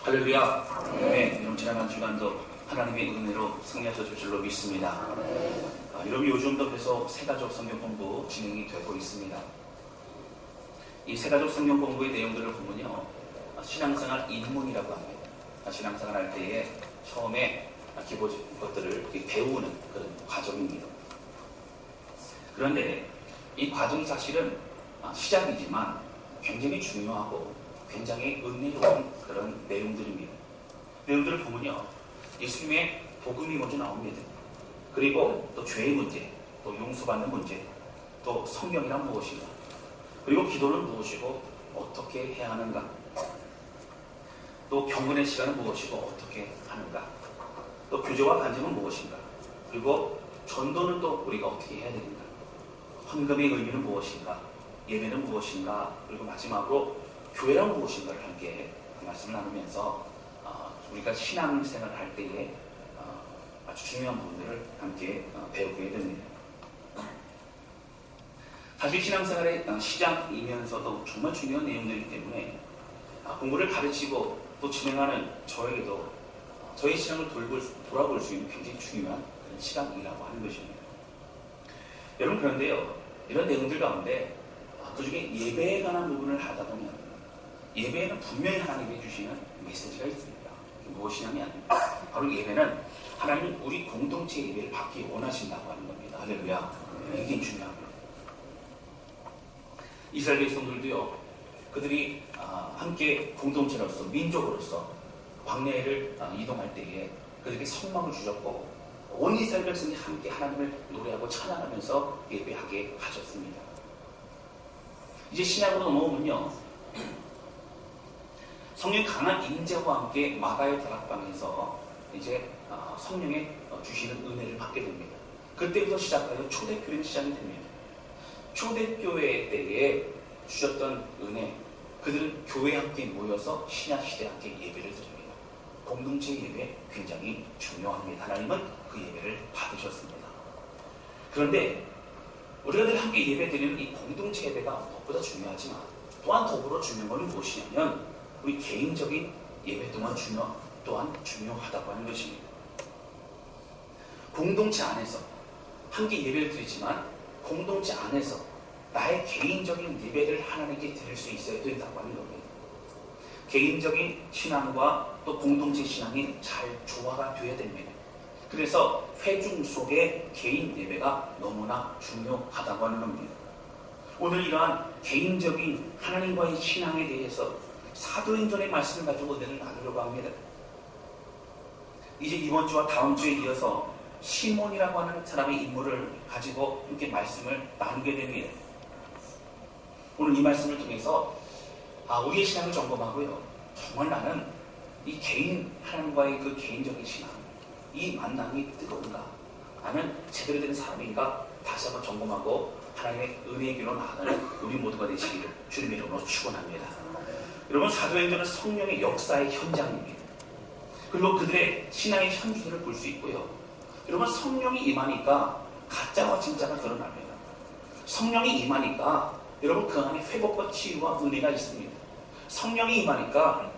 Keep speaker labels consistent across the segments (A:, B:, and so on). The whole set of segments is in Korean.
A: 할렐루야. 네, 이런 지나간 주간도 하나님의 은혜로 승리하셔 줄로 믿습니다. 여러분 요즘도 계속 새가족 성경 공부 진행이 되고 있습니다. 이 새가족 성경 공부의 내용들을 보면요, 신앙생활 입문이라고 합니다. 신앙생활 할 때에 처음에 기본적인 것들을 배우는 그런 과정입니다. 그런데 이 과정이 사실은 시작이지만 굉장히 중요하고 굉장히 은혜로운 그런 내용들입니다. 내용들을 보면요, 예수님의 복음이 먼저 나옵니다. 그리고 또 죄의 문제, 또 용서받는 문제, 또 성경이란 무엇인가, 그리고 기도는 무엇이고 어떻게 해야 하는가, 또 경건의 시간은 무엇이고 어떻게 하는가, 또 교제와 간증은 무엇인가, 그리고 전도는 또 우리가 어떻게 해야 되는가, 헌금의 의미는 무엇인가, 예배는 무엇인가, 그리고 마지막으로 교회란 무엇인가를 함께 말씀을 나누면서 우리가 신앙생활을 할 때에 아주 중요한 부분들을 함께 배우게 됩니다. 사실 신앙생활의 시작이면서도 정말 중요한 내용들이기 때문에 공부를 가르치고 또 진행하는 저에게도 저희 신앙을 돌아볼 수 있는 굉장히 중요한 그런 시간이라고 하는 것입니다. 여러분, 그런데요, 이런 내용들 가운데 그 중에 예배에 관한 부분을 하다 보면 예배에는 분명히 하나님이 주시는 메시지가 있습니다. 무엇이냐면 바로 예배는 하나님은 우리 공동체 예배를 받기 원하신다고 하는 겁니다. 할렐루야. 이게 중요합니다. 이스라엘 백성들도요, 그들이 함께 공동체로서 민족으로서 광야를 이동할 때에 그들에게 성막을 주셨고 온 이스라엘 백성이 함께 하나님을 노래하고 찬양하면서 예배하게 하셨습니다. 이제 신약으로 넘어오면요, 성령의 강한 임재와 함께 마가의 다락방에서 이제 성령의 주시는 은혜를 받게 됩니다. 그때부터 시작하여 초대교회는 시작이 됩니다. 초대교회 때에 주셨던 은혜, 그들은 교회에 함께 모여서 신약시대에 함께 예배를 드립니다. 공동체 예배 굉장히 중요합니다. 하나님은 그 예배를 받으셨습니다. 그런데 우리가 늘 함께 예배 드리는 이 공동체 예배가 무엇보다 중요하지만 또한 더불어 중요한 것은 무엇이냐면 우리 개인적인 예배 또한 중요하다고 하는 것입니다. 공동체 안에서 함께 예배를 드리지만 공동체 안에서 나의 개인적인 예배를 하나님께 드릴 수 있어야 된다고 하는 겁니다. 개인적인 신앙과 또 공동체 신앙이 잘 조화가 되어야 됩니다. 그래서 회중 속의 개인 예배가 너무나 중요하다고 하는 겁니다. 오늘 이러한 개인적인 하나님과의 신앙에 대해서 사도행전의 말씀을 가지고 오늘 나누려고 합니다. 이제 이번 주와 다음 주에 이어서 시몬이라고 하는 사람의 인물을 가지고 함께 말씀을 나누게 됩니다. 오늘 이 말씀을 통해서 우리의 신앙을 점검하고요, 정말 나는 이 개인 하나님과의 그 개인적인 신앙, 이 만남이 뜨거운가, 나는 제대로 된 사람인가 다시 한번 점검하고 하나님의 은혜의 길로 나아가는 우리 모두가 되시기를 주님의 이름으로 축원합니다. 여러분, 사도행전은 성령의 역사의 현장입니다. 그리고 그들의 신앙의 현주소를 볼 수 있고요. 여러분, 성령이 임하니까 가짜와 진짜가 드러납니다. 성령이 임하니까 여러분 그 안에 회복과 치유와 은혜가 있습니다. 성령이 임하니까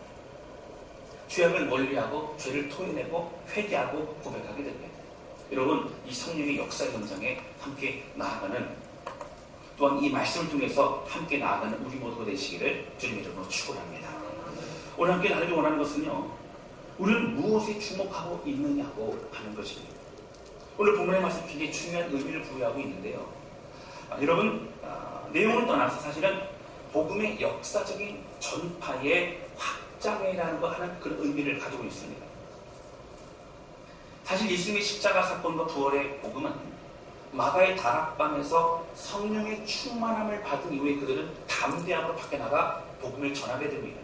A: 죄악을 멀리하고 죄를 토해내고 회개하고 고백하게 됩니다. 여러분, 이 성령의 역사 현장에 함께 나아가는, 또한 이 말씀을 통해서 함께 나아가는 우리 모두가 되시기를 주님의 이름으로 축원합니다. 오늘 함께 나누기 원하는 것은요, 우리는 무엇에 주목하고 있느냐고 하는 것입니다. 오늘 본문의 말씀 굉장히 중요한 의미를 부여하고 있는데요, 여러분, 내용을 떠나서 사실은 복음의 역사적인 전파의 확장이라는 거 하는 그런 의미를 가지고 있습니다. 사실 예수님의 십자가 사건과 부활의 복음은 마가의 다락방에서 성령의 충만함을 받은 이후에 그들은 담대함으로 밖에 나가 복음을 전하게 됩니다.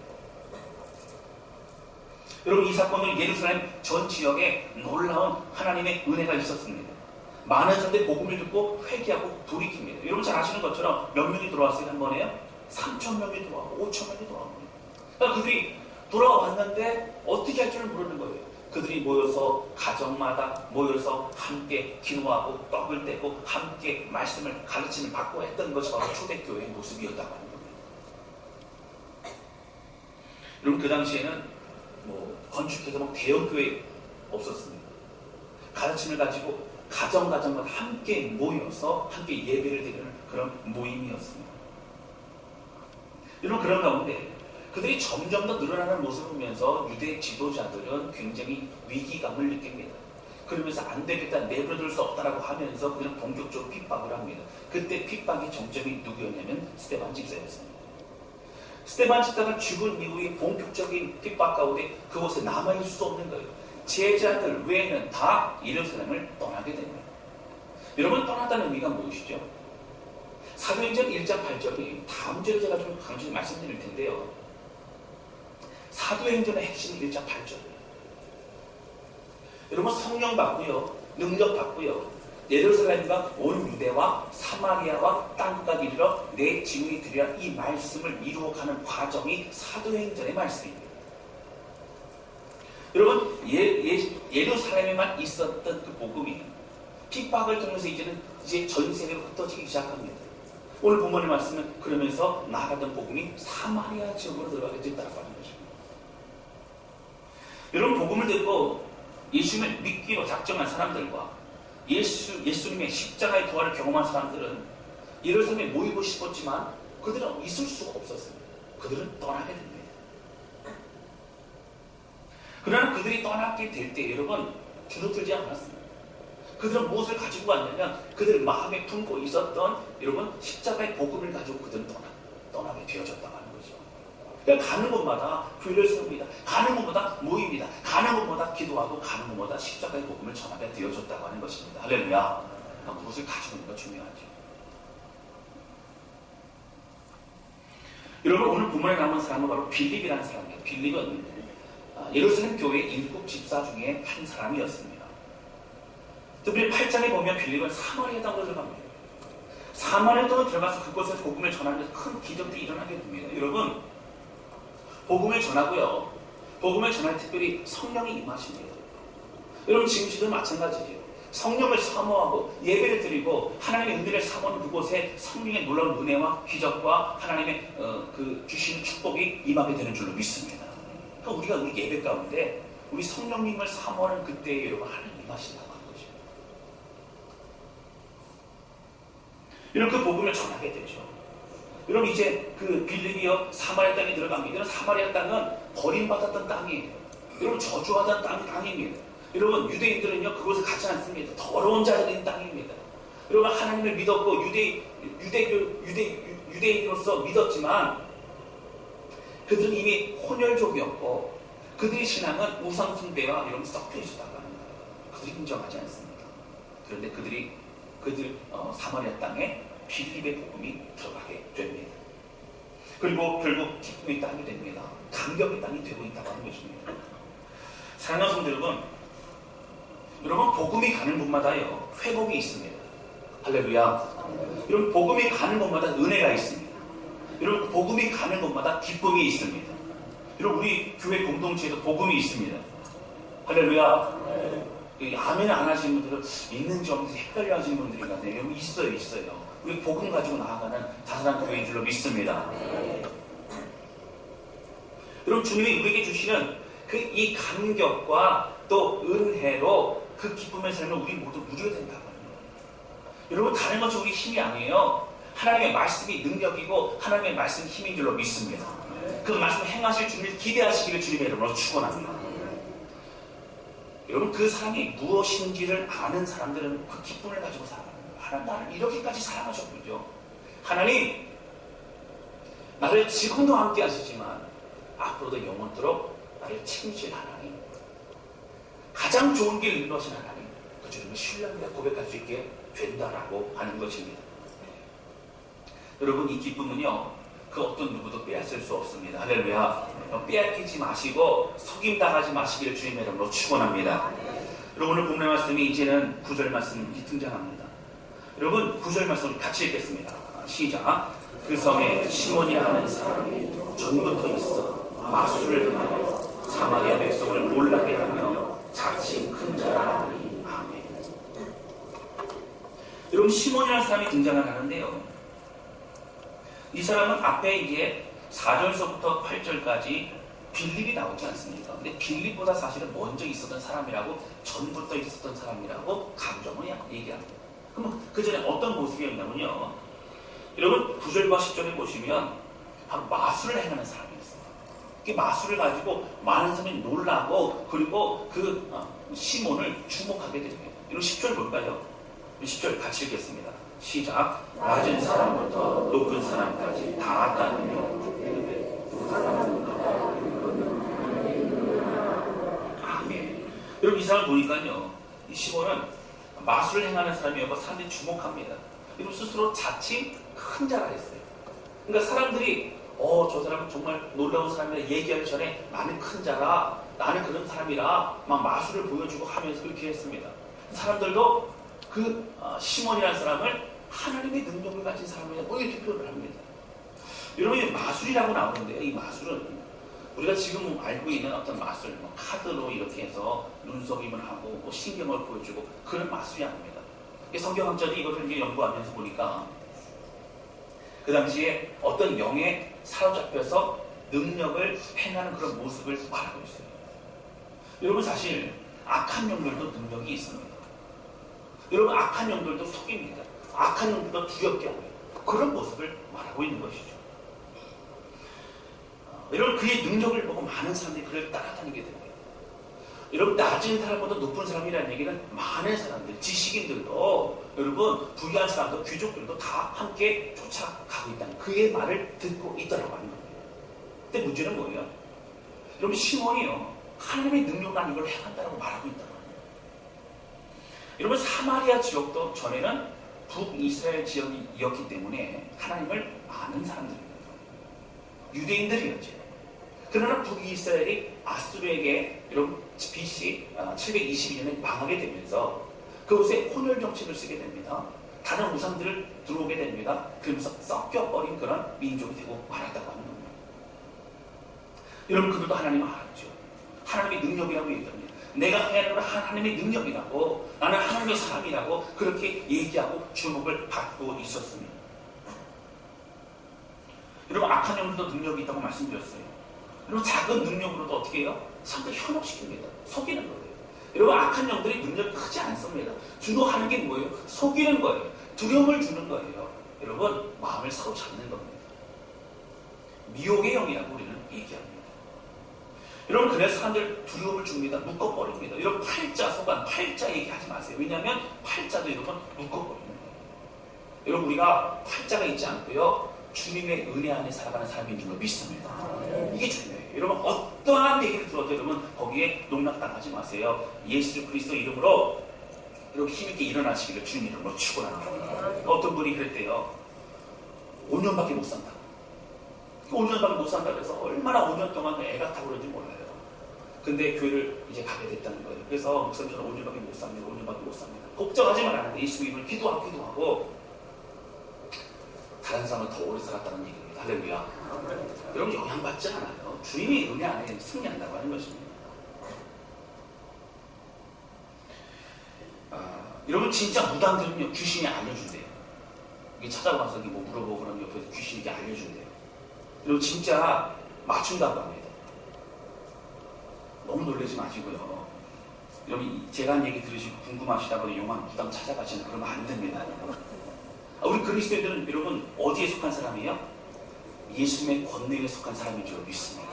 A: 여러분, 이 사건은 예루살렘 전 지역에 놀라운 하나님의 은혜가 있었습니다. 많은 사람들이 복음을 듣고 회개하고 돌이킵니다. 여러분 잘 아시는 것처럼 몇 명이 돌아왔어요? 한 번에요? 3,000명이 돌아오고 5,000명이 돌아옵니다. 그러니까 그들이 돌아왔는데 어떻게 할 줄을 모르는 거예요. 그들이 모여서 가정마다 모여서 함께 기도하고 떡을 떼고 함께 말씀을 가르침을 받고 했던 것이 바로 초대교회의 모습이었다고 하는 겁니다. 여러분, 그 당시에는 건축해서 뭐 대형교회 없었습니다. 가르침을 가지고 가정마다 함께 모여서 함께 예배를 드리는 그런 모임이었습니다. 여러분, 그런 가운데 그들이 점점 더 늘어나는 모습을 보면서 유대 지도자들은 굉장히 위기감을 느낍니다. 그러면서 안 되겠다, 내버려둘 수 없다라고 하면서 그냥 본격적으로 핍박을 합니다. 그때 핍박의 정점이 누구였냐면 스데반 집사였습니다. 스데반 집사가 죽은 이후에 본격적인 핍박 가운데 그곳에 남아있을 수 없는 거예요. 제자들 외에는 다 예루살렘을 떠나게 됩니다. 여러분, 떠났다는 의미가 무엇이죠? 사도행전 1장 8절이 다음 절에 제가 좀 강조해서 말씀드릴 텐데요. 사도행전의 핵심 1장 8절이에요. 여러분, 성령 받고요, 능력 받고요, 예루살렘과 온 유대와 사마리아와 땅끝까지 이르러 내 증인이 되리라, 이 말씀을 이루어가는 과정이 사도행전의 말씀입니다. 여러분, 예루살렘에만 있었던 그 복음이 핍박을 통해서 이제 전 세계로 흩어지기 시작합니다. 오늘 본문의 말씀은 그러면서 나가던 복음이 사마리아 지역으로 들어가게 됐다고 하는 것입니다. 여러분, 복음을 듣고 예수님을 믿기로 작정한 사람들과 예수님의 십자가의 부활을 경험한 사람들은 예루살렘에 모이고 싶었지만 그들은 있을 수가 없었습니다. 그들은 떠나게 됩니다. 그러나 그들이 떠나게 될 때 여러분, 주눅들지 않았습니다. 그들은 무엇을 가지고 왔냐면 그들 마음에 품고 있었던 여러분 십자가의 복음을 가지고 그들은 떠나게 되어졌다고 하는 거죠. 그러니까 가는 곳마다 교회를 세웁니다. 가는 곳마다 모입니다. 가는 곳마다 기도하고 가는 곳마다 십자가의 복음을 전하게 되어졌다고 하는 것입니다. 할렐루야. 무엇을 가지고 있는 가 중요하죠. 여러분, 오늘 본문에 나오는 사람은 바로 빌립이라는 사람이에요. 빌립은 예루살렘 교회 일곱 집사 중에 한 사람이었습니다. 특별히 8장에 보면 빌립은 사마리아 땅으로 들어갑니다. 사마리아 땅으로 들어가서 그곳에서 복음을 전하면서 큰 기적들이 일어나게 됩니다. 여러분, 복음을 전하고요, 복음을 전할 특별히 성령이 임하십니다. 여러분, 지금 시대도 마찬가지예요. 성령을 사모하고 예배를 드리고 하나님의 은혜를 사모하는 그곳에 성령의 놀라운 은혜와 기적과 하나님의 그 주시는 축복이 임하게 되는 줄로 믿습니다. 그러니까 우리가 우리 예배 가운데 우리 성령님을 사모하는 그때에 여러분 하나님 임하신다고 하는 거죠. 이런 그 복음을 전하게 되죠. 여러분, 이제 그 빌립이요 사마리아 땅에 들어갑니다. 사마리아 땅은 버림받았던 땅이에요. 여러분, 저주하던 땅입니다. 여러분, 유대인들은요 그곳에 가지 않습니다. 더러운 자들인 땅입니다. 여러분, 하나님을 믿었고 유대인으로서 믿었지만 그들은 이미 혼혈족이었고 그들의 신앙은 우상숭배와 이런 섞여 있었다고 합니다. 그들이 인정하지 않습니다. 그런데 그들 사마리아 땅에 빌립의 복음이 들어가게 됩니다. 그리고 결국 기쁨의 땅이 됩니다. 감격의 땅이 되고 있다고 하는 것입니다. 사랑하는 성도 여러분, 복음이 가는 곳마다요 회복이 있습니다. 할렐루야. 여러분, 복음이 가는 곳마다 은혜가 있습니다. 여러분, 복음이 가는 곳마다 기쁨이 있습니다. 여러분, 우리 교회 공동체에도 복음이 있습니다. 할렐루야. 아멘 안 하시는 분들은 있는지 없는지 헷갈려 하시는 분들이 있는데 여러분, 있어요. 우리 복음 가지고 나아가는 다스란 교회인 줄로 믿습니다. 여러분, 주님이 우리에게 주시는 이 감격과 또 은혜로 그 기쁨의 삶을 우리 모두 누려야 된다고 하는 거예요. 여러분, 다른 것이 우리 힘이 아니에요. 하나님의 말씀이 능력이고 하나님의 말씀이 힘인 줄로 믿습니다. 그 말씀 행하실 주님을 기대하시기를 주님의 이름으로 축원합니다. 여러분, 그 사랑이 무엇인지를 아는 사람들은 그 기쁨을 가지고 살아가는 거예요. 하나님 나를 이렇게까지 사랑하셨군요. 하나님 나를 지금도 함께 하시지만 앞으로도 영원토록 나를 책임질 하나님, 가장 좋은 길 인도하신 하나님, 그 주님을 신뢰합니다 고백할 수 있게 된다라고 하는 것입니다. 여러분, 이 기쁨은요 그 어떤 누구도 빼앗을 수 없습니다. 할렐루야. 빼앗기지 마시고 속임당하지 마시기를 주님의 이름으로 축원합니다. 여러분, 오늘 본문의 말씀이 이제는 9절 말씀이 등장합니다. 여러분, 9절 말씀 같이 읽겠습니다. 시작. 그 성에 시몬이라 하는 사람이 전부터 있어 마술을 하며 사마리아 백성을 놀라게 하며 자칭 큰 자라 하니. 아멘. 여러분, 시몬이라는 사람이 등장을 하는데요, 이 사람은 앞에 이제 4절서부터 8절까지 빌립이 나오지 않습니까? 근데 빌립보다 사실은 먼저 있었던 사람이라고, 전부터 있었던 사람이라고 감정을 얘기합니다. 그럼 그 전에 어떤 모습이었냐면요, 여러분 9절과 10절에 보시면 바로 마술을 행하는 사람이었어요. 그 마술을 가지고 많은 사람이 놀라고, 그리고 그 시몬을 주목하게 됩니다. 이런 10절 볼까요? 10절 같이 읽겠습니다. 시작. 낮은 사람부터 높은 사람까지 다 따르며 아멘. 여러분 이 사람을 보니까요, 이 시몬은 마술을 행하는 사람이었고 사람들이 주목합니다. 이러면 스스로 자칭 큰 자라 했어요. 그러니까 사람들이 저 사람은 정말 놀라운 사람이라 얘기하기 전에 나는 큰 자라, 나는 그런 사람이라 막 마술을 보여주고 하면서 그렇게 했습니다. 사람들도 그 시몬이라는 사람을 하나님의 능력을 가진 사람이라고 이렇게 표현을 합니다. 여러분 이 마술이라고 나오는데요, 이 마술은 우리가 지금 알고 있는 어떤 마술, 카드로 이렇게 해서 눈속임을 하고 신경을 보여주고 그런 마술이 아닙니다. 성경학자들이 이것을 이제 연구하면서 보니까 그 당시에 어떤 영에 사로잡혀서 능력을 행하는 그런 모습을 말하고 있어요. 여러분 사실 악한 영들도 능력이 있습니다. 여러분 악한 영들도 속입니다. 악한 영들도 두렵게 합니다. 그런 모습을 말하고 있는 것이죠. 여러분 그의 능력을 보고 많은 사람들이 그를 따라다니게 됩니다. 여러분 낮은 사람보다 높은 사람이라는 얘기는 많은 사람들, 지식인들도, 여러분 부유한 사람도, 귀족들도 다 함께 쫓아가고 있다는 그의 말을 듣고 있다고 하는 겁니다. 근데 문제는 뭐예요? 여러분 시몬이요, 하나님의 능력이라는 걸 행한다고 말하고 있다고 합니다. 여러분 사마리아 지역도 전에는 북이스라엘 지역이었기 때문에 하나님을 아는 사람들입니다. 유대인들이었죠. 그러나 북이스라엘이 아수르에게 여러분 BC 722년에 망하게 되면서 그곳에 혼혈 정책을 쓰게 됩니다. 다른 우상들을 들어오게 됩니다. 그러면서 섞여버린 그런 민족이 되고 말았다고 하는 겁니다. 여러분 그들도 하나님을 알았죠. 하나님의 능력이라고 얘기합니다. 내가 해야 하는 하나님의 능력이라고, 나는 하나님의 사람이라고 그렇게 얘기하고 주목을 받고 있었습니다. 여러분 악한 영들도 능력이 있다고 말씀드렸어요. 여러분 작은 능력으로도 어떻게 해요? 상대를 현혹시킵니다. 속이는 거예요. 여러분 악한 영들이 능력이 크지 않습니다. 주로 하는 게 뭐예요? 속이는 거예요. 두려움을 주는 거예요. 여러분 마음을 사로잡는 겁니다. 미혹의 영이라고 우리는 얘기합니다. 여러분 그래서 사람들 두려움을 줍니다. 묶어버립니다. 여러분 팔자, 소관, 팔자 얘기하지 마세요. 왜냐하면 팔자도 여러분 묶어버리는 거예요. 여러분 우리가 팔자가 있지 않고요, 주님의 은혜 안에 살아가는 사람인 줄로 믿습니다. 이게 중요해요. 여러분 어떠한 얘기를 들어도 여러분 거기에 농락당하지 마세요. 예수 그리스도 이름으로 여러분 힘있게 일어나시기를 주님 이름으로 축원합니다. 어떤 분이 그랬대요. 5년밖에 못 산다. 5년밖에 못 산다 그래서 얼마나 5년 동안 애가 타고 그런지 몰라요. 근데 교회를 이제 가게 됐다는 거예요. 그래서 목사님 저는 5년밖에 못 삽니다. 5년밖에 못 삽니다. 걱정하지 말라는데 예수 이름을 기도하고 다른 사람은 더 오래 살았다는 얘기입니다. 할렐루야. 여러분 영향받지 않아요. 주님의 은혜 안에 승리한다고 하는 것입니다. 여러분 진짜 무당들은요 귀신이 알려준대요. 이게 찾아가서 뭐 물어보고 그러면 옆에서 귀신이 이렇게 알려준대요. 여러분 진짜 맞춘다고 합니다. 너무 놀라지 마시고요. 여러분 제가 한 얘기 들으시고 궁금하시다고 용한 무당 찾아가시는 그러면 안 됩니다. 우리 그리스도인들은 여러분 어디에 속한 사람이에요? 예수님의 권능에 속한 사람인 줄 믿습니다.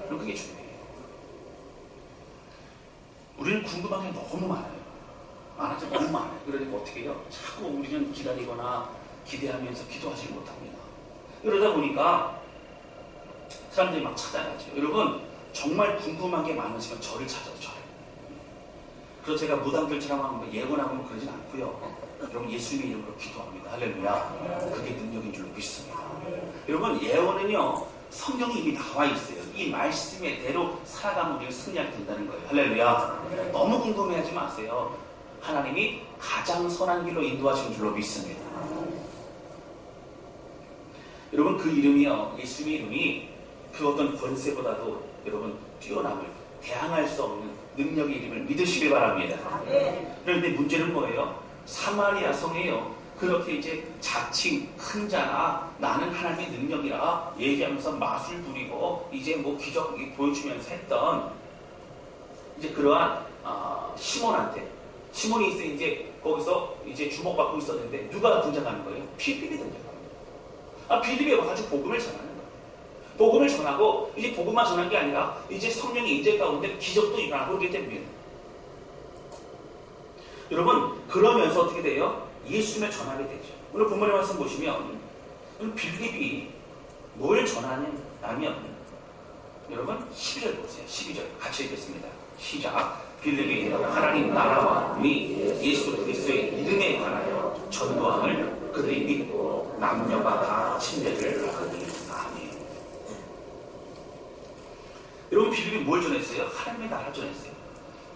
A: 그럼 그게 중요해요. 우리는 궁금한 게 너무 많아요. 너무 많아요. 그러니까 어떻게 해요? 자꾸 우리는 기다리거나 기대하면서 기도하지 못합니다. 그러다 보니까 사람들이 막 찾아가죠. 여러분 정말 궁금한 게 많으시면 저를 찾아요. 저를. 그래서 제가 무당들처럼 예언하고 그러진 않고요. 여러분 예수님의 이름으로 기도합니다. 할렐루야. 그게 능력인 줄로 믿습니다. 여러분 예언은요 성경이 이미 나와 있어요. 이 말씀의 대로 살아가면 우리가 승리하게 된다는 거예요. 할렐루야. 너무 궁금해하지 마세요. 하나님이 가장 선한 길로 인도하신 줄로 믿습니다. 여러분 그 이름이요, 예수님의 이름이 그 어떤 권세보다도 여러분 뛰어남을 대항할 수 없는 능력의 이름을 믿으시기 바랍니다. 그런데 문제는 뭐예요? 사마리아 성에요, 그 그렇게 이제 자칭 큰 자나 나는 하나님의 능력이라 얘기하면서 마술 부리고 이제 뭐 기적 보여주면서 했던 이제 그러한 시몬이 이제 거기서 이제 주목받고 있었는데 누가 등장하는 거예요? 빌립이 등장합니다. 빌립이 와가지고 복음을 전하는 거예요. 복음을 전하고 이제 복음만 전한 게 아니라 이제 성령의 임재 가운데 기적도 일어나고 그렇게 됩니다. 여러분 그러면서 어떻게 돼요? 예수님을 전하게 되죠. 오늘 본문의 말씀 보시면 빌립이 뭘 전하냐면 여러분 12절 보세요. 12절 같이 읽겠습니다. 시작. 빌립이 하나님 나라와 및 예수 그리스도의 이름에 관하여 전도함을 그들이 믿고 남녀가 다 침례를 하더니 아멘. 여러분 빌립이 뭘 전했어요? 하나님의 나라 전했어요.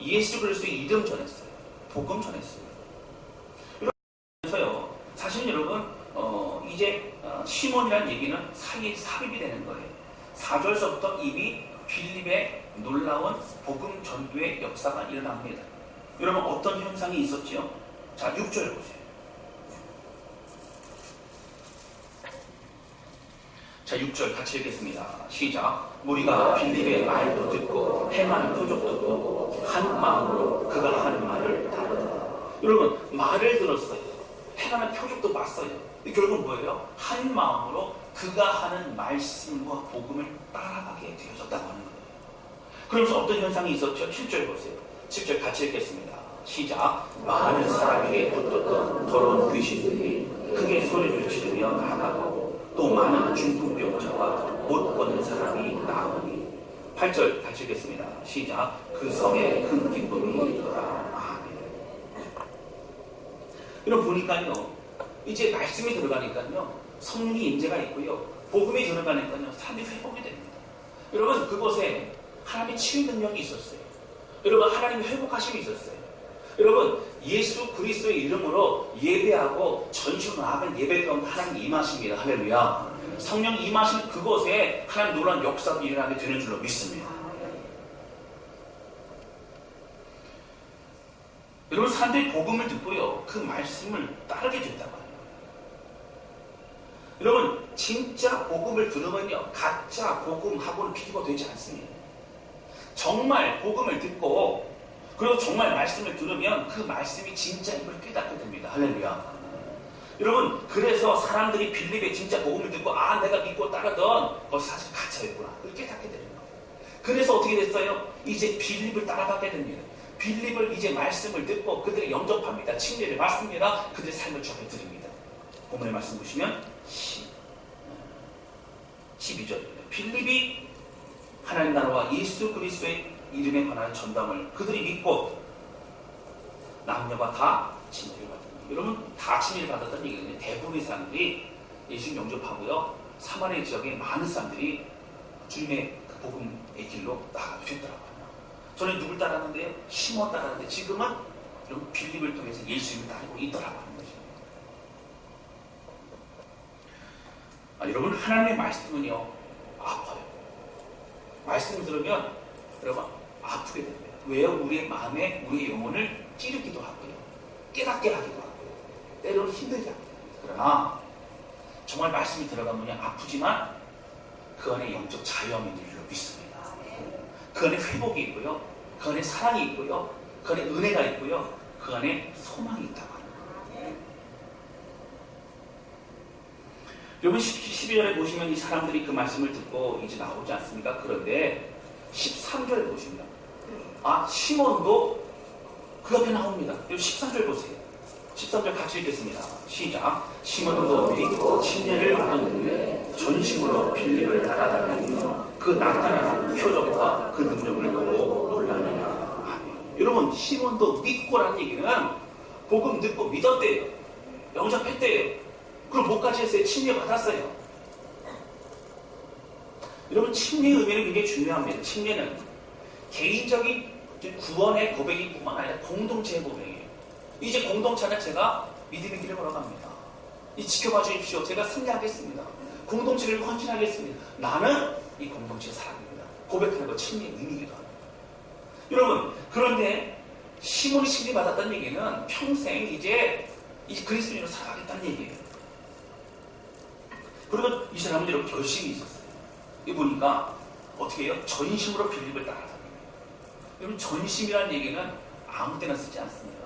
A: 예수 그리스도의 이름 전했어요. 복음 전했어요. 그래서요, 사실 여러분 이제 시몬이라는 얘기는 사이에 삽입이 되는 거예요. 4절서부터 이미 빌립의 놀라운 복음 전도의 역사가 일어납니다. 여러분 어떤 현상이 있었지요? 자, 6절 보세요. 자, 6절 같이 읽겠습니다. 시작. 우리가 빌립의 말도 듣고 행하는 표적도 보고 한 마음으로 그가 하는 말을 따르더라. 여러분 말을 들었어요. 행하는 표적도 봤어요. 결국은 뭐예요? 한 마음으로 그가 하는 말씀과 복음을 따라가게 되어졌다고 하는 거예요. 그러면서 어떤 현상이 있었죠? 7절 보세요. 7절 같이 읽겠습니다. 시작. 많은 사람에게 붙었던 더러운 귀신들이 크게 소리를 지르며 나가고 또 많은 중풍병자와 못 걷는 사람이 나오니 8절 같이 읽겠습니다. 시작. 그 성에 큰 기쁨이 있더라. 아멘. 여러분 보니까요 이제 말씀이 들어가니까요 성령의 임재가 있고요 복음이 들어가니까요 사람이 회복이 됩니다. 여러분 그곳에 하나님의 치유 능력이 있었어요. 여러분 하나님의 회복하심이 있었어요. 여러분 예수 그리스도의 이름으로 예배하고 전심으로 나아가는 예배 가운데 하나님 임하십니다. 할렐루야. 성령 임하신 그곳에 하나님 놀라운 역사도 일어나게 되는 줄로 믿습니다. 여러분 사람들이 복음을 듣고요 그 말씀을 따르게 된다고 해요. 여러분 진짜 복음을 들으면요 가짜 복음하고는 비교가 되지 않습니다. 정말 복음을 듣고 그리고 정말 말씀을 들으면 그 말씀이 진짜임을 깨닫게 됩니다. 할렐루야. 여러분 그래서 사람들이 빌립의 진짜 복음을 듣고 내가 믿고 따르던 그것이 사실 가짜였구나 그걸 깨닫게 되는 거예요. 그래서 어떻게 됐어요? 이제 빌립을 따라가게 됩니다. 빌립을 이제 말씀을 듣고 그들을 영접합니다. 침례를 받습니다. 그들의 삶을 전해드립니다. 본문의 말씀 보시면 12절 빌립이 하나님 나라와 예수 그리스도의 이름에 관한 전담을 그들이 믿고 남녀가 다 침례를 받습니다. 여러분 다 침례를 받았다는 얘기는 대부분의 사람들이 예수님 영접하고요 사마리아 지역에 많은 사람들이 주님의 그 복음의 길로 나아가게 됐더라고요. 저는 누굴 따랐는데요? 시몬 따랐는데 지금은 여러분 빌립을 통해서 예수님을 따르고 있더라고 하는 거죠. 여러분 하나님의 말씀은요 아파요. 말씀을 들으면 여러분 아프게 됩니다. 왜요? 우리의 마음에 우리의 영혼을 찌르기도 하고요 깨닫게 하기도 하고요 때로는 힘들게 합니다. 그러나 정말 말씀이 들어가면 아프지만 그 안에 영적 자유함이 있는 줄로 믿습니다. 그 안에 회복이 있고요 그 안에 사랑이 있고요 그 안에 은혜가 있고요 그 안에 소망이 있다고 합니다. 여러분 12절에 보시면 이 사람들이 그 말씀을 듣고 이제 나오지 않습니까? 그런데 13절에 보시면 시몬도 그 앞에 나옵니다. 여러분 13절 보세요. 13절 같이 읽겠습니다. 시작. 시몬도 믿고 침례를 받은 후에 전심으로 빌립을 따라다니며 그 나타나는 표적과 그 능력을 보고 놀라느냐. 여러분 시몬도 믿고라는 얘기는 복음 듣고 믿었대요. 영접했대요. 그럼 뭐까지 했어요? 침례 받았어요. 여러분 침례의 의미는 굉장히 중요합니다. 침례는 개인적인 구원의 고백이 뿐만 아니라 공동체의 고백이에요. 이제 공동체는 제가 믿음의 길을 걸어갑니다. 지켜봐 주십시오. 제가 승리하겠습니다. 공동체를 헌신하겠습니다. 나는 이 공동체의 사람입니다. 고백하는 것 침례의 의미이기도 합니다. 여러분 그런데 시몬이 침례 받았다는 얘기는 평생 이제 이 그리스도인으로 살아가겠다는 얘기예요. 그리고 이 사람은 이렇게 결심이 있었어요. 이 보니까 어떻게 해요? 전심으로 빌립을 따라다녀요. 여러분, 전심이라는 얘기는 아무 때나 쓰지 않습니다.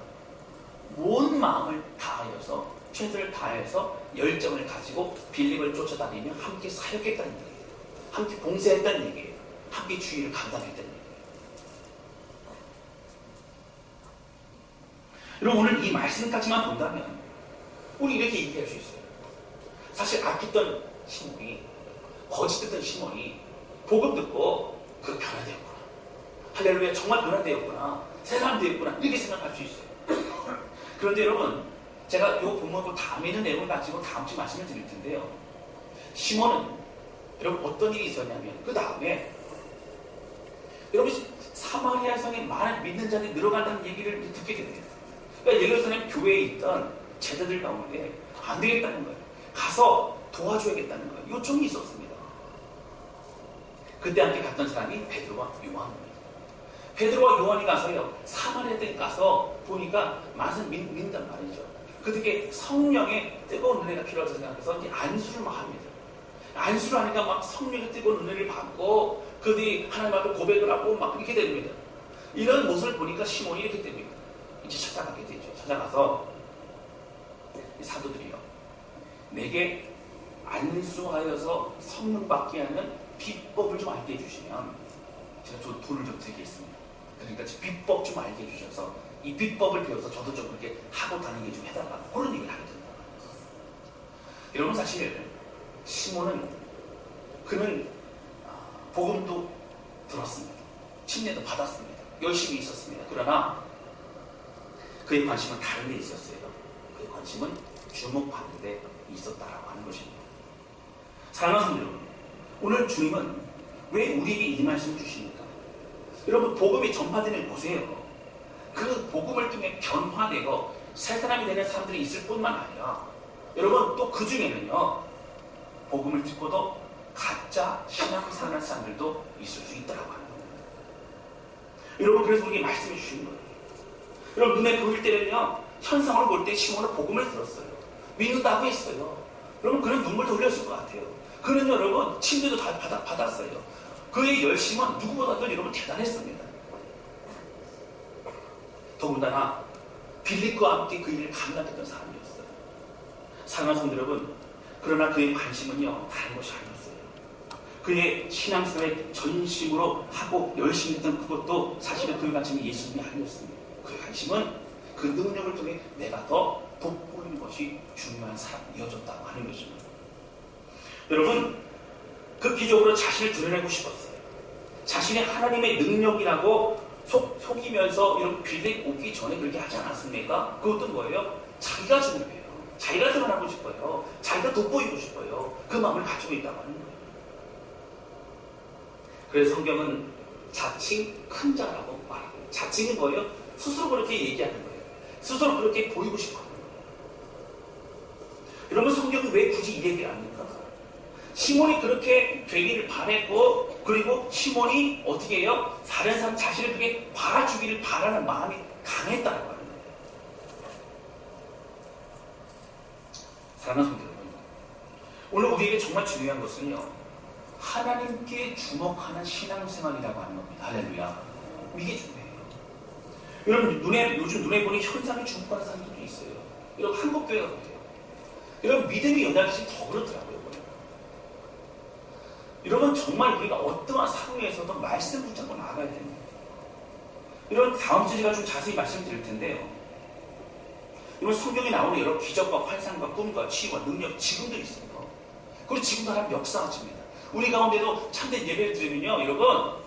A: 온 마음을 다하여서, 최선을 다해서 열정을 가지고 빌립을 쫓아다니며 함께 사역했다는 얘기예요. 함께 봉사했다는 얘기예요. 함께 주의를 감당했다는 얘기예요. 여러분, 오늘 이 말씀까지만 본다면 우리 이렇게 얘기할 수 있어요. 사실 아끼던 시몬이, 거짓 듣던 시몬이 복음 듣고 그 변화되었구나. 할렐루야, 정말 변화되었구나. 새 사람 되었구나. 이렇게 생각할 수 있어요. 그런데 여러분, 제가 이 본문을 다음에 있는 내용을 가지고 다음 주에 말씀을 드릴 텐데요. 시몬은 여러분 어떤 일이 있었냐면 그 다음에 여러분 사마리아 성에 많은 믿는 자들이 늘어간다는 얘기를 듣게 됩니다. 그러니까 예루살렘 교회에 있던 제자들 가운데 안 되겠다는 거예요. 가서 도와줘야겠다는 거예요. 요청이 있었습니다. 그때 함께 갔던 사람이 베드로와 요한입니다. 베드로와 요한이 가서요, 사마리아에 가서 보니까 많은 믿는단 말이죠. 그들에게 성령의 뜨거운 은혜가 필요하다고 생각해서 이제 안수를 막 합니다. 안수를 하니까 막 성령의 뜨거운 은혜를 받고 그들이 하나님 앞에 고백을 하고 막 이렇게 됩니다. 이런 모습을 보니까 시몬이 이렇게 됩니다. 이제 찾아가게 되죠. 찾아가서 이 사도들이요, 내게 안수하여서 성령 받게 하는 비법을 좀 알게 해주시면 제가 돈을 좀 드리겠습니다. 그러니까 비법 좀 알게 해주셔서 이 비법을 배워서 저도 좀 그렇게 하고 다니게 좀 해달라, 그런 얘기를 하게 된다. 여러분, 사실 시몬은 그는 복음도 들었습니다. 침례도 받았습니다. 열심히 있었습니다. 그러나 그의 관심은 다른 데 있었어요. 그의 관심은 주목받는 데 있었다라고 하는 것입니다. 사랑하는 성도 여러분, 오늘 주님은 왜 우리에게 이 말씀을 주십니까? 여러분, 복음이 전파되는 곳에요, 그 복음을 통해 변화되고 새 사람이 되는 사람들이 있을 뿐만 아니라 여러분 또 그 중에는요, 복음을 듣고도 가짜 신앙을 사는 사람들도 있을 수 있다고 하는 겁니다. 여러분, 그래서 우리에게 말씀해 주시는 거예요. 여러분, 눈에 보일 때는요, 현상을 볼 때 시몬은 복음을 들었어요. 믿는다고 했어요. 여러분, 그는 눈물도 흘렸을 것 같아요. 그는 여러분 침례도 다 받았어요. 그의 열심은 누구보다도 여러분 대단했습니다. 더군다나 빌립과 함께 그 일을 감당했던 사람이었어요. 사랑하는 성도 여러분, 그러나 그의 관심은요, 다른 것이 아니었어요. 그의 신앙생활에 전심으로 하고 열심히 했던 그것도 사실은 그의 관심이 예수님이 아니었습니다. 그의 관심은 그 능력을 통해 내가 더 돋보이는 것이 중요한 사람이어졌다고 하는 것입니다. 여러분, 그 기적으로 자신을 드러내고 싶었어요. 자신의 하나님의 능력이라고 속이면서 이런 빌립 오기 전에 그렇게 하지 않았습니까? 그것도 뭐예요? 자기가 중요해요. 자기가 드러나고 싶어요. 자기가 돋보이고 싶어요. 그 마음을 가지고 있다고 하는 거예요. 그래서 성경은 자칭 큰 자라고 말하고, 자칭이 뭐예요? 스스로 그렇게 얘기하는 거예요. 스스로 그렇게 보이고 싶어 하는 거예요. 여러분, 성경이 왜 굳이 이 얘기를 합니까? 시몬이 그렇게 되기를 바랬고, 그리고 시몬이 어떻게 해요? 다른 사람 자신을 그렇게 봐주기를 바라는 마음이 강했다고 하는 거예요. 사랑하는 성도 여러분, 오늘 우리에게 정말 중요한 것은요, 하나님께 주목하는 신앙생활이라고 하는 겁니다. 할렐루야. 이게 중요해요. 여러분, 요즘 눈에 보니 현상에 주목하는 사람들도 있어요. 여러분, 한국교회가 그래요. 여러분, 믿음이 연약해서 더 그렇더라고요. 여러분, 정말 우리가 어떠한 상황에서도 말씀 붙잡고 나아가야 됩니다. 여러분, 다음 주에 제가 좀 자세히 말씀드릴 텐데요. 여러분, 성경에 나오는 여러 기적과 환상과 꿈과 치유와 능력 지금도 있어요. 그리고 지금도 하나님 역사하십니다. 우리 가운데도 참된 예배를 드리면요, 여러분,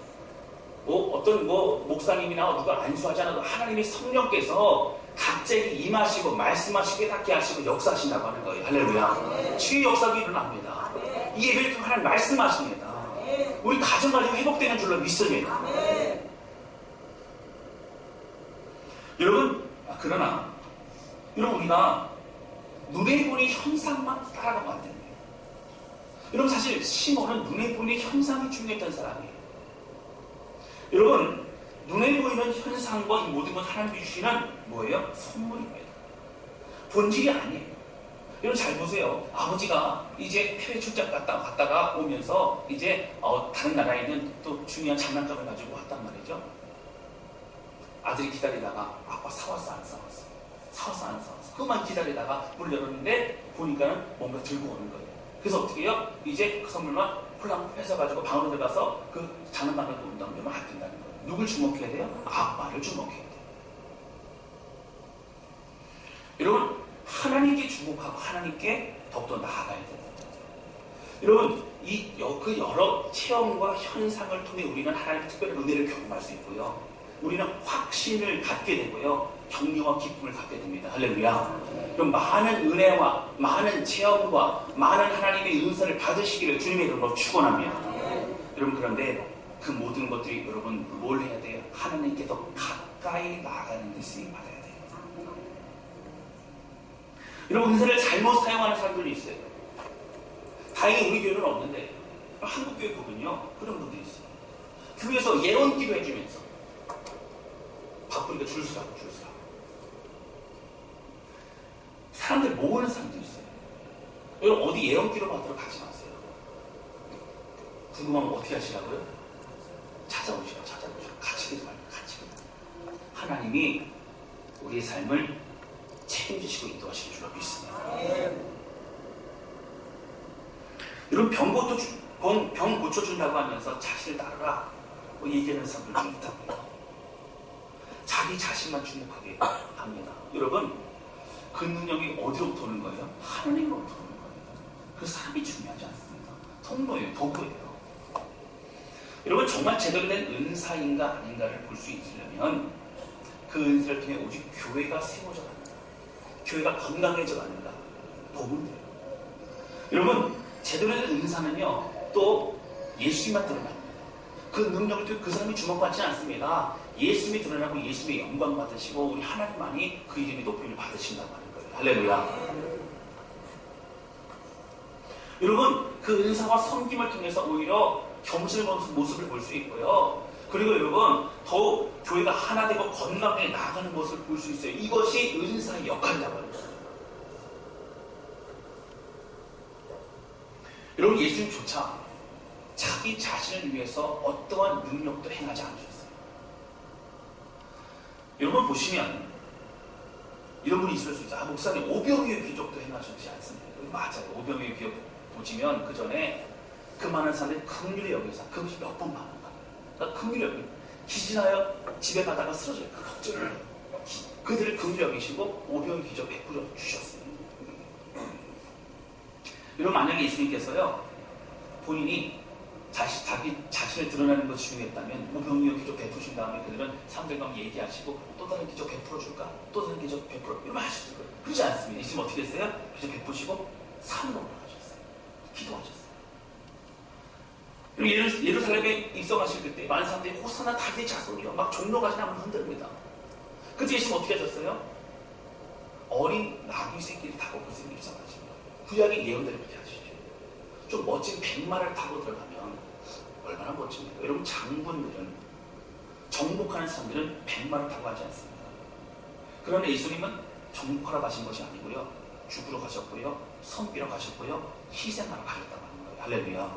A: 어떤 목사님이나 누가 안수하지 않아도 하나님의 성령께서 갑자기 임하시고 말씀하시고 깨닫게 하시고 역사하신다고 하는 거예요. 할렐루야. 치유 역사가 일어납니다. 이 예배를 통해 하나님 말씀하십니다. 우리 가정관리 회복되는 줄로 믿습니다. 여러분, 그러나 여러분, 우리가 눈에 보니 현상만 따라가면 안 됩니다. 여러분, 사실 시몬은 눈에 보니 현상이 중요했던 사람이에요. 여러분, 눈에 보이는 현상과 이 모든 건 하나님이 주시는 뭐예요? 선물입니다. 본질이 아니에요. 여러분 잘 보세요. 아버지가 이제 해외 출장 갔다가 오면서 이제 다른 나라에 있는 또 중요한 장난감을 가지고 왔단 말이죠. 아들이 기다리다가 아빠 사왔어 안 사왔어? 사왔어 안 사왔어? 그만 기다리다가 문을 열었는데 보니까는 뭔가 들고 오는 거예요. 그래서 어떻게 해요? 이제 그 선물만 홀랑 뺏어가지고 방으로 들어가서 그 장난감을 놓은 다음에 안 된다는 거예요. 누굴 주목해야 돼요? 아빠를 주목해야 돼요. 여러분 하나님께 주목하고 하나님께 더욱더 나아가야 돼요. 여러분 그 여러 체험과 현상을 통해 우리는 하나님의 특별한 은혜를 경험할 수 있고요. 우리는 확신을 갖게 되고요. 격려와 기쁨을 갖게 됩니다. 할렐루야. 그럼 많은 은혜와 많은 체험과 많은 하나님의 은사를 받으시기를 주님의 이름으로 축원합니다. 여러분 그런데 그 모든 것들이 여러분 뭘 해야 돼요? 하나님께 더 가까이 나아가는 데 쓰임받아야 돼요. 여러분 은사를 잘못 사용하는 사람들이 있어요. 다행히 우리 교회는 없는데 한국 교회 보면요 그런 분들이 있어요. 교회에서 예언기도 해주면서 바쁘니까 줄 서라고. 사람들 모으는 사람도 있어요. 여러분 어디 예언기로 받으러 가지 마세요. 궁금하면 어떻게 하시라고요? 찾아오시고 같이 기도 말고 같이 기도. 하나님이 우리의 삶을 책임지시고 인도하실 줄로 믿습니다. 여러분 병 고쳐준다고 하면서 자신을 따르라 얘기하는 사람들도 있다고요. 자기 자신만 주목하게 합니다. 여러분 그 능력이 어디로부터 오는 거예요? 하나님으로부터 오는 거예요. 그 사람이 중요하지 않습니다. 통로예요. 도구예요. 여러분 정말 제대로 된 은사인가 아닌가를 볼 수 있으려면 그 은사를 통해 오직 교회가 세워져 가는가, 교회가 건강해져 가는가 보면 돼요. 여러분 제대로 된 은사는요 또 예수님만 드러납니다. 그 능력을 통해 그 사람이 주목받지 않습니다. 예수님이 드러나고 예수님의 영광 받으시고 우리 하나님만이 그 이름의 높임을 받으신다고 하는 거예요. 할렐루야. 여러분 그 은사와 섬김을 통해서 오히려 겸손의 모습을 볼 수 있고요. 그리고 여러분 더욱 교회가 하나 되고 건강하게 나아가는 모습을 볼 수 있어요. 이것이 은사의 역할이라고 합니다. 여러분 예수님조차 자기 자신을 위해서 어떠한 능력도 행하지 않으셨어요. 여러분 보시면 이런 분이 있을 수 있어요. 목사님 오병이의 기적도 행하셨지 않습니까? 맞아요. 오병이의 기적 보시면 그 전에 그 많은 사람들이 긍휼히 여기서 그것이 몇 번 많은 거예요. 그러니까 긍휼히 여기 기진하여 집에 가다가 쓰러져요. 그 걱정을 해요. 그들을 긍휼히 여기시고 오병이의 기적 베풀어 주셨어요. 여러분 만약에 예수님께서요 본인이 자기 자신을 드러내는 것이 중요했다면 오병이어 기적 베푸신 다음에 그들은 사람들과 얘기하시고 또 다른 기적 베풀어 줄까? 또 다른 기적 베풀어 이러면 하셨을 거예요. 그러지 않습니다. 예수님 어떻게 했어요? 기적 베푸시고 산으로 올라가셨어요. 기도하셨어요. 그리고 예루살렘에 입성하실 그때 많은 사람들이 호사나 다윗의 자손이요 막 종로가시 나무 흔들립니다. 그때 예수님 어떻게 하셨어요? 어린 나귀 새끼를 타고 그 선생님 입성하신 거예요. 구약의 예언대로 그렇게 하시죠. 좀 멋진 백마를 타고 들어가면 얼마나 멋집니까? 여러분 장군들은 정복하는 사람들은 백마를 타고 하지 않습니다. 그러나 예수님은 정복하러 가신 것이 아니고요. 죽으러 가셨고요. 섬기러 가셨고요. 희생하러 가셨다고 하는 거예요. 할렐루야.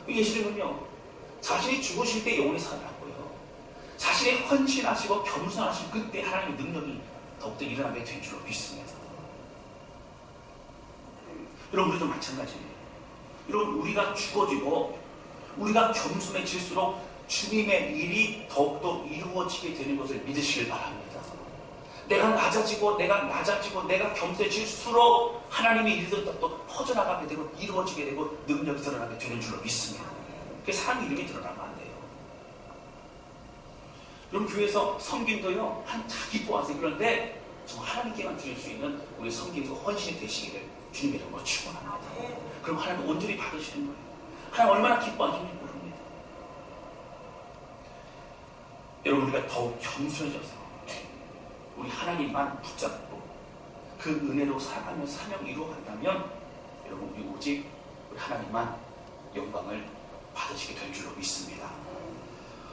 A: 예수님은요. 자신이 죽으실 때 영원히 살아났고요. 자신이 헌신하시고 겸손하신 그때 하나님의 능력이 더욱더 일어나게 된 줄로 믿습니다. 여러분 우리도 마찬가지예요. 여러분 우리가 죽어지고 우리가 겸손해질수록 주님의 일이 더욱더 이루어지게 되는 것을 믿으시길 바랍니다. 내가 낮아지고 내가 겸손해질수록 하나님의 일들도 또 퍼져나가게 되고 이루어지게 되고 능력이 드러나게 되는 줄로 믿습니다. 그래서 사람 이름이 드러나면 안 돼요. 여러분 교회에서 섬김도요 다 기뻐하세요. 그런데 정말 하나님께만 드릴 수 있는 우리 섬김과 헌신이 되시기를 주님의 이름으로 축원합니다. 그럼 하나님 온전히 받으시는 거예요. 하나님 얼마나 기뻐하시는지 모릅니다. 여러분 우리가 더욱 겸손해져서 우리 하나님만 붙잡고 그 은혜로 살아가며 사명 이루어간다면 여러분 우리 오직 우리 하나님만 영광을 받으시게 될 줄로 믿습니다.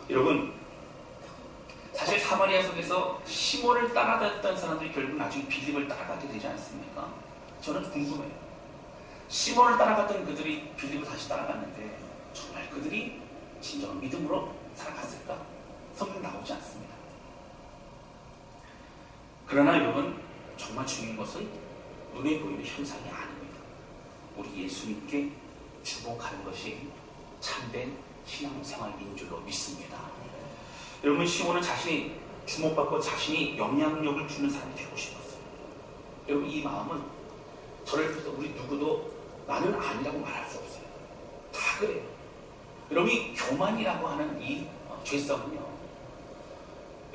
A: 여러분 사실 사마리아 속에서 시몬을 따라다녔던 사람들이 결국 나중에 빌립을 따라가게 되지 않습니까? 저는 궁금해요. 시몬을 따라갔던 그들이 빌립을 다시 따라갔는데 정말 그들이 진정한 믿음으로 살아갔을까? 성경 나오지 않습니다. 그러나 여러분, 정말 중요한 것은 눈에 보이는 현상이 아닙니다. 우리 예수님께 주목하는 것이 참된 신앙생활인 줄로 믿습니다. 여러분, 시몬은 자신이 주목받고 자신이 영향력을 주는 사람이 되고 싶었어요. 여러분, 이 마음은 저를 비롯해서 우리 누구도 나는 아니라고 말할 수 없어요. 다 그래요. 여러분, 이 교만이라고 하는 이 죄성은요,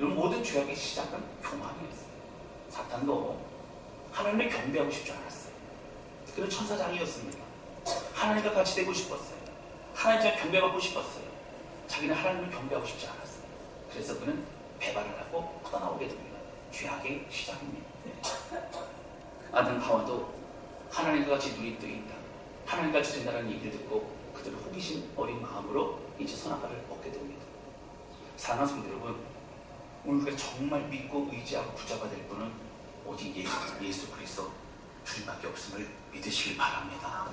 A: 여러분, 모든 죄악의 시작은 교만이었어요. 사탄도 하나님을 경배하고 싶지 않았어요. 그는 천사장이었습니다. 하나님과 같이 되고 싶었어요. 하나님을 경배받고 싶었어요. 자기는 하나님을 경배하고 싶지 않았어요. 그래서 그는 배반을 하고 떠나오게 됩니다. 죄악의 시작입니다. 아담 하와도 하나님과 같이 누릴 때에 있다, 하나님과 같이 된다는 얘기를 듣고 그들은 호기심 어린 마음으로 이제 선악과를 먹게 됩니다. 사랑하는 성도 여러분, 오늘 우리가 정말 믿고 의지하고 붙잡아야 될 분은 오직 예수 그리스도 주님밖에 없음을 믿으시길 바랍니다.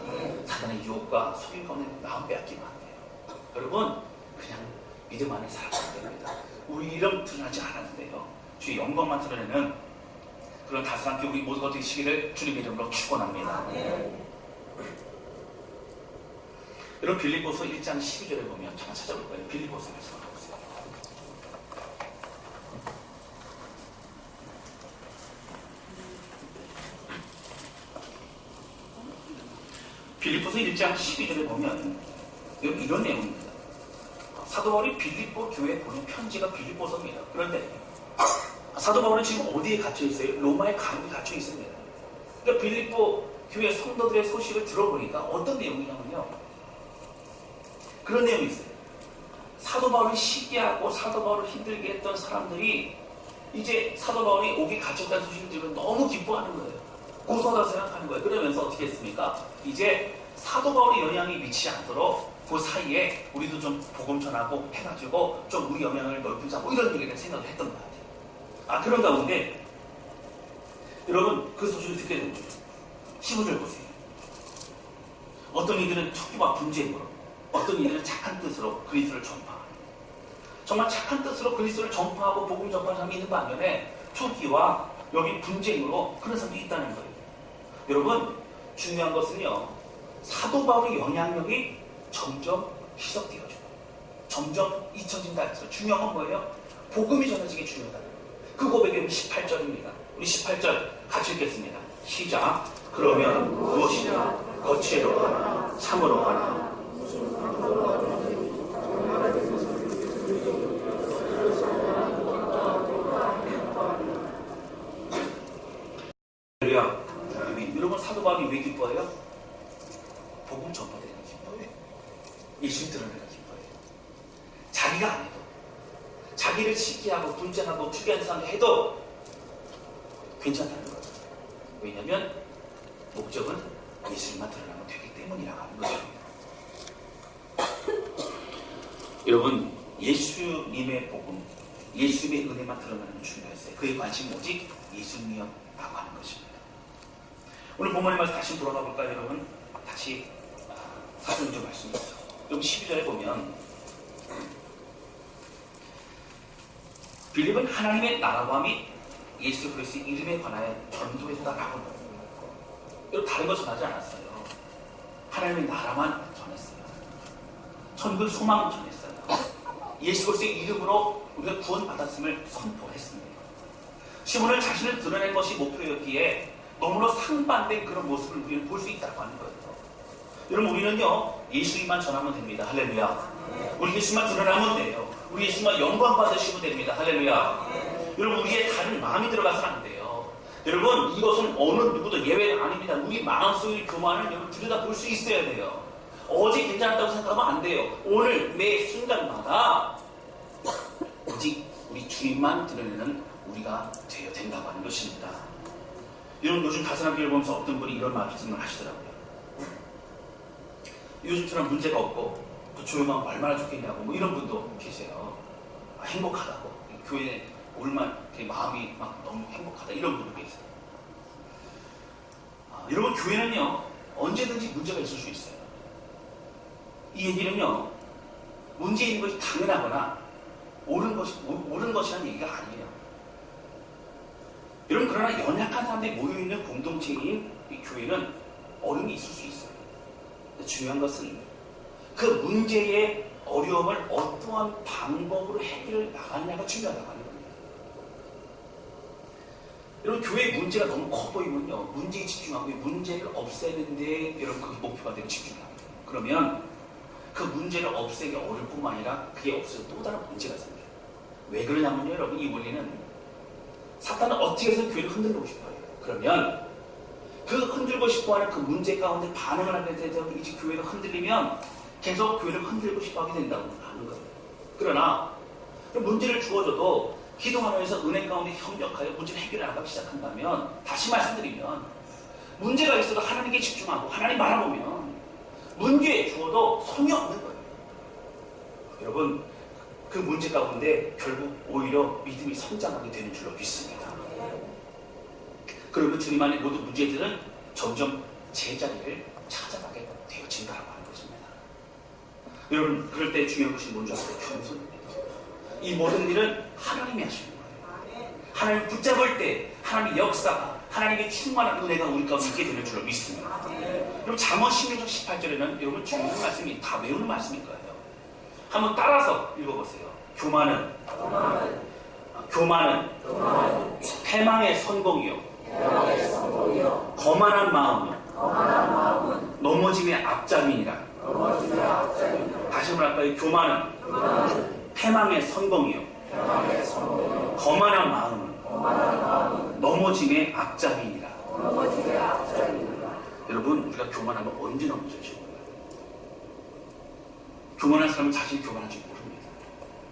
A: 사단의 유혹과 속임 가운데 마음 빼앗기면 안 돼요. 여러분, 그냥 믿음 안에 살아가야 됩니다. 우리 이름 드러나지 않았는데요, 주의 영광만 드러내는 그런 다스한 교회 우리 모두가 되시기를 주님의 이름으로 축원합니다. 여러분, 빌립보서 1장 12절에 보면 잠깐 찾아볼 거예요. 빌립보서 말씀 보세요. 빌립보서 1장 12절에 보면 여기 이런 내용입니다. 사도 바울이 빌립보 교회에 보낸 편지가 빌립보서입니다. 그런데 사도 바울은 지금 어디에 갇혀 있어요? 로마의 감옥에 갇혀 있습니다. 그러니까 빌립보 교회 성도들의 소식을 들어보니까 어떤 내용이냐면요, 그런 내용이 있어요. 사도 바울을 시기하고 사도 바울을 힘들게 했던 사람들이 이제 사도 바울이 옥에 갇혔다는 소식을 들으면 너무 기뻐하는 거예요. 고소하다고 생각하는 거예요. 그러면서 어떻게 했습니까? 이제 사도 바울의 영향이 미치지 않도록 그 사이에 우리도 좀 복음 전하고 해가지고 좀 우리 영향을 넓히자, 뭐 이런 얘기를 생각을 했던 것 같아요. 그런 가운데 여러분, 그 소식을 듣게 된 거예요. 15절 보세요. 어떤 이들은 투기와 분쟁으로, 어떤 이들은 착한 뜻으로 그리스도를 전파하고, 정말 착한 뜻으로 그리스도를 전파하고 복음 전파하는 사람이 있는 반면에 투기와 여기 분쟁으로 그런 사람이 있다는 거예요. 여러분, 중요한 것은요, 사도 바울의 영향력이 점점 희석되어져요. 점점 잊혀진다 해서 중요한 건 뭐예요? 복음이 전해지기 중요하다. 그 고백은 18절입니다. 우리 18절 같이 읽겠습니다. 시작. 그러면 무엇이냐? 거칠로 가나 참으로 가나 여러분, 사도 바울이 왜 기뻐해요? 복음 전파되는 게 기뻐해요. 예수님 드러내는 게 기뻐해요. 자기가 안 해도, 자기를 시기하고 분쟁하고 투기하는 사람이 해도 괜찮다는 거예요. 왜냐하면 목적은 예수님만 드러나면 되기 때문이라고 하는 거죠. 여러분, 예수님의 복음, 예수님의 은혜만 드러나는 게 중요했어요. 그의 관심은 오직 예수님이라고 하는 것입니다. 오늘 본문의 말씀 다시 돌아가 볼까요, 여러분? 다시 사도행전 말씀이죠. 여러분, 12절에 보면 빌립은 하나님의 나라와 및 예수 그리스도의 이름에 관하여 전도했다라고 합니다. 여러분, 다른 거 전하지 않았어요. 하나님의 나라만 전했어요. 천국 소망 전했어요. 예수 그리스도의 이름으로 우리가 구원받았음을 선포했습니다. 시몬은 자신을 드러낸 것이 목표였기에 너무나 상반된 그런 모습을 우리는 볼 수 있다고 하는 거예요. 여러분, 우리는요, 예수님만 전하면 됩니다. 할렐루야. 우리 예수만 드러나면 돼요. 우리 예수만 영광 받으시면 됩니다. 할렐루야. 여러분, 우리의 다른 마음이 들어가서는 안 돼요. 여러분, 이것은 어느 누구도 예외가 아닙니다. 우리 마음속의 교만을 여러분 들여다볼 수 있어야 돼요. 어제 괜찮았다고 생각하면 안 돼요. 오늘 매 순간마다 오직 우리 주님만 드러내는 우리가 되어야 된다고 하는 것입니다. 여러분, 요즘 다스란 교회를 보면서 어떤 분이 이런 말씀을 하시더라고요. 요즘처럼 문제가 없고 또 조용하면 얼마나 좋겠냐고, 뭐 이런 분도 계세요. 행복하다고. 교회에 올만 마음이 막 너무 행복하다 이런 분들도 있어요. 여러분 교회는요 언제든지 문제가 있을 수 있어요. 이 얘기는요 문제 있는 것이 당연하거나 옳은 것이라는 얘기가 아니에요. 여러분 그러나 연약한 사람들이 모여있는 공동체인 이 교회는 어려움이 있을 수 있어요. 중요한 것은 그 문제의 어려움을 어떠한 방법으로 해결을 나가느냐가 중요하다고 하는 겁니다. 여러분 교회의 문제가 너무 커 보이면요 문제에 집중하고 문제를 없애는 데 여러분 그게 목표가 되고 집중합니다. 그러면 그 문제를 없애기 어려울 뿐만 아니라 그게 없어서 또 다른 문제가 생겨요. 왜 그러냐면요 여러분 이 원리는 사탄은 어떻게 해서 교회를 흔들고 싶어요. 그러면 그 흔들고 싶어하는 그 문제 가운데 반응을 하게 되면 이제 교회가 흔들리면 계속 교회를 흔들고 싶어 하게 된다고 하는 거예요. 그러나 문제를 주어줘도 기도하면서 은혜 가운데 협력하여 문제를 해결해 나가기 시작한다면 다시 말씀드리면 문제가 있어도 하나님께 집중하고 하나님 바라보면 문제에 주어도 소용이 없는 거예요. 여러분 그 문제 가운데 결국 오히려 믿음이 성장하게 되는 줄로 믿습니다. 그러면 주님 안에 모든 문제들은 점점 제자리를 찾아가게 되어진다고 하는 것입니다. 여러분 그럴 때 중요한 것이 뭔지 아세요? 겸손입니다. 이 모든 일은 하나님이 하시는 거예요. 하나님 붙잡을 때 하나님의 역사가 하나님의 충만한 은혜가 우리 가운데 있게 되는 줄로 믿습니다. 여러분 잠언 16장 18절에는 여러분 중요한 말씀이 다 외우는 말씀일 거예요. 한번 따라서 읽어보세요. 교만은 패망의 선봉이요 거만한 마음은 넘어짐의 앞잡이니라. 다시 한번 할까요? 교만은 패망의 선봉이요 거만한 마음은 넘어짐의 앞잡이니라. 여러분 우리가 교만하면 언제 넘어질지 몰라요. 교만한 사람은 자신이 교만한지 모릅니다.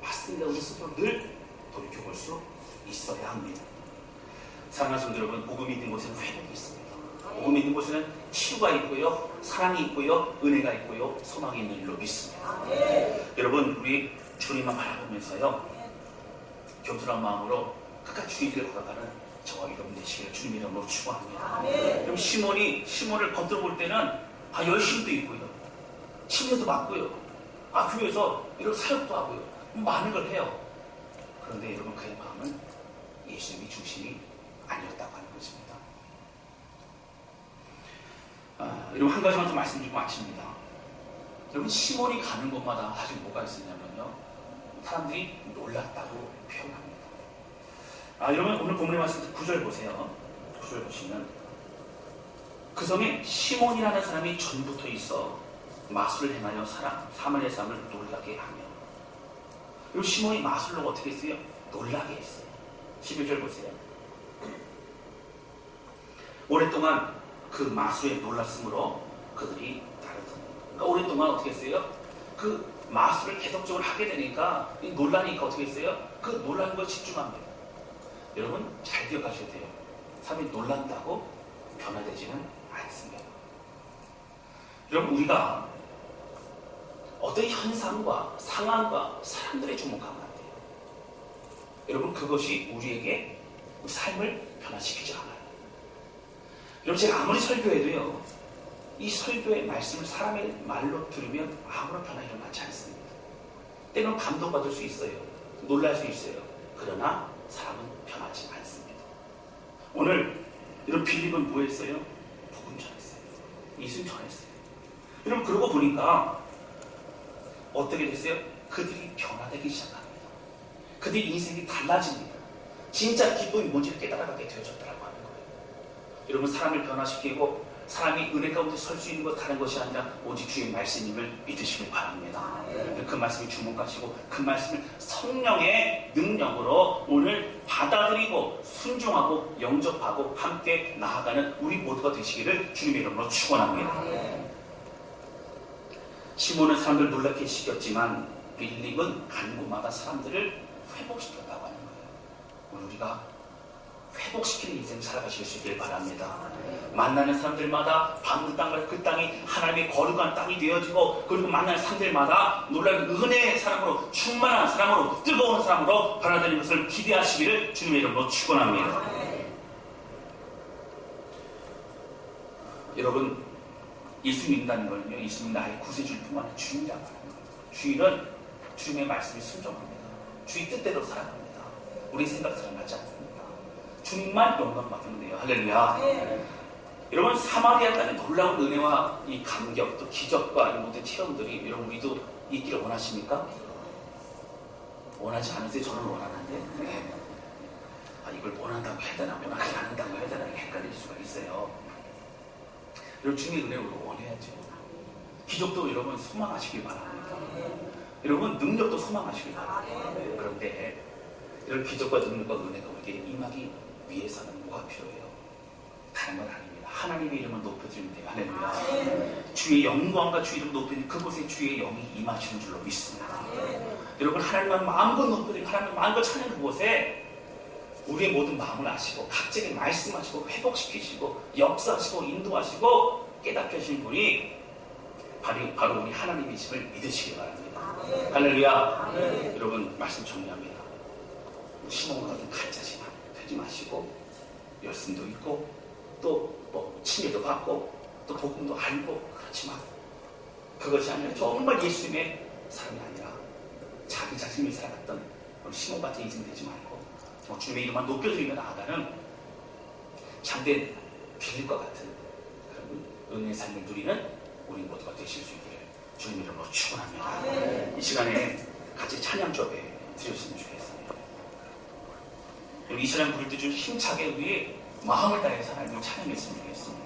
A: 맞습니다. 우리 스스로 늘 돌이켜볼 수 있어야 합니다. 사랑하는 성도 여러분, 복음이 있는 곳에는 회복이 있습니다. 복음이 있는 곳에는 치유가 있고요, 사랑이 있고요, 은혜가 있고요, 소망이 있는 일로 믿습니다. 여러분 우리 주님만 바라보면서요 겸손한 마음으로 끝까지 주의 길을 걸어가는 저와 여러분 되시기를 주님의 이름으로 축원합니다. 그럼 시몬을 겉으로 볼 때는 열심도 있고요, 침례도 받고요, 교회에서 이런 사역도 하고요, 많은 걸 해요. 그런데 여러분 그의 마음은 예수님이 중심이 아니었다고 하는 것입니다. 여러분 한 가지만 더 말씀드리고 마칩니다. 여러분 시몬이 가는 곳마다 사실 뭐가 있었냐면요, 사람들이 놀랐다고 표현합니다. 여러분 오늘 본문의 말씀 9절 보세요. 9절 보시면 그 성에 시몬이라는 사람이 전부터 있어 마술을 행하여 사마리아 사람을 놀라게 하며. 그리고 시몬이 마술로 어떻게 했어요? 놀라게 했어요. 11절 보세요. 오랫동안 그 마술에 놀랐으므로 그들이 다르더니. 그러니까 오랫동안 어떻게 했어요? 그 마술을 계속적으로 하게 되니까 놀라니까 어떻게 했어요? 그 놀라는 거에 집중합니다. 여러분 잘 기억하셔야 돼요. 사람이 놀란다고 변화되지는 않습니다. 여러분 우리가 어떤 현상과 상황과 사람들에 주목하면 안 돼요. 여러분 그것이 우리에게 우리 삶을 변화시키지 않아요. 여러분 제가 아무리 설교해도요, 이 설교의 말씀을 사람의 말로 들으면 아무런 변화 일어나지 않습니다. 때로는 감동받을 수 있어요. 놀랄 수 있어요. 그러나 사람은 변하지 않습니다. 오늘 여러분 빌립은 뭐 했어요? 복음 전했어요. 예수님 전했어요. 여러분 그러고 보니까 어떻게 됐어요? 그들이 변화되기 시작합니다. 그들의 인생이 달라집니다. 진짜 기쁨이 뭔지를 깨달아가게 되어졌다고 하는 거예요. 여러분 사람을 변화시키고 사람이 은혜 가운데 설 수 있는 것 다른 것이 아니라 오직 주의 말씀임을 믿으시길 바랍니다. 그 말씀을 주목하시고 그 말씀을 성령의 능력으로 오늘 받아들이고 순종하고 영접하고 함께 나아가는 우리 모두가 되시기를 주님의 이름으로 축원합니다. 시몬은 사람들을 놀랍게 시켰지만 빌립은 가는 곳마다 사람들을 회복시켰다고 하는 거예요. 오늘 우리가 회복시키는 인생 살아가실 수 있길 바랍니다. 만나는 사람들마다 밟는 땅과 그 땅이 하나님의 거룩한 땅이 되어지고, 그리고 만나는 사람들마다 놀라운 은혜의 사람으로, 충만한 사람으로, 뜨거운 사람으로 변화되는 것을 기대하시기를 주님의 이름으로 축원합니다. 여러분, 예수 믿는다는 거는요, 예수님 나의 구세주일 뿐만 아니라 주인이라고 하는 거예요. 주인은 주님의 말씀에 순종합니다. 주의 뜻대로 살아갑니다. 우리 생각처럼 하지 않습니다. 주님만 영광 받으면 돼요. 할렐루야. 여러분, 사마리아 땅의 놀라운 은혜와 이 감격, 또 기적과 이 모든 체험들이 여러분 우리도 있기를 원하십니까? 원하지 않으세요? 저는 원하는데, 네. 이걸 원한다고 해야 되나, 원하지 않는다고 해야 되나 헷갈릴 수가 있어요. 여러분, 주님의 은혜를 원해야죠. 기적도 여러분 소망하시길 바랍니다. 여러분, 능력도 소망하시길 바랍니다. 그런데 이런 기적과 능력과 은혜가 우리에게 임하기 위해서는 뭐가 필요해요? 다른 건 아닙니다. 하나님의 이름을 높여드리면 돼요. 할렐루야. 주의 영광과 주의 이름을 높이는 그곳에 주의 영이 임하시는 줄로 믿습니다. 여러분, 하나님만 마음껏 높여드리고 하나님 마음껏 찾는 그곳에 우리의 모든 마음을 아시고 각자에게 말씀하시고 회복시키시고 역사하시고 인도하시고 깨닫게 하시는 분이 바로 우리 하나님이심을 믿으시기 바랍니다. 할렐루야. 여러분, 말씀 정리합니다. 시몬 같은 가짜지 되지 마시고 열심도 있고 또 치매도 받고 또 복음도 알고, 그렇지만 그것이 아니라 정말 예수님의 사람이 아니라 자기 자신이 살아갔던 시몬 같은 인생 되지 말고 주님의 이름만 높여드리며 나아가는 참된 빌립과 같은 그런 은혜의 삶을 누리는 우리 모두가 되실 수 있기를 주님 이름으로 축원합니다. 이 시간에 같이 찬양 좀 드렸으면 좋겠습니다. 이 시간 부를 때 좀 힘차게 우리 마음을 다해서 하나님을 찬양했으면 좋겠습니다.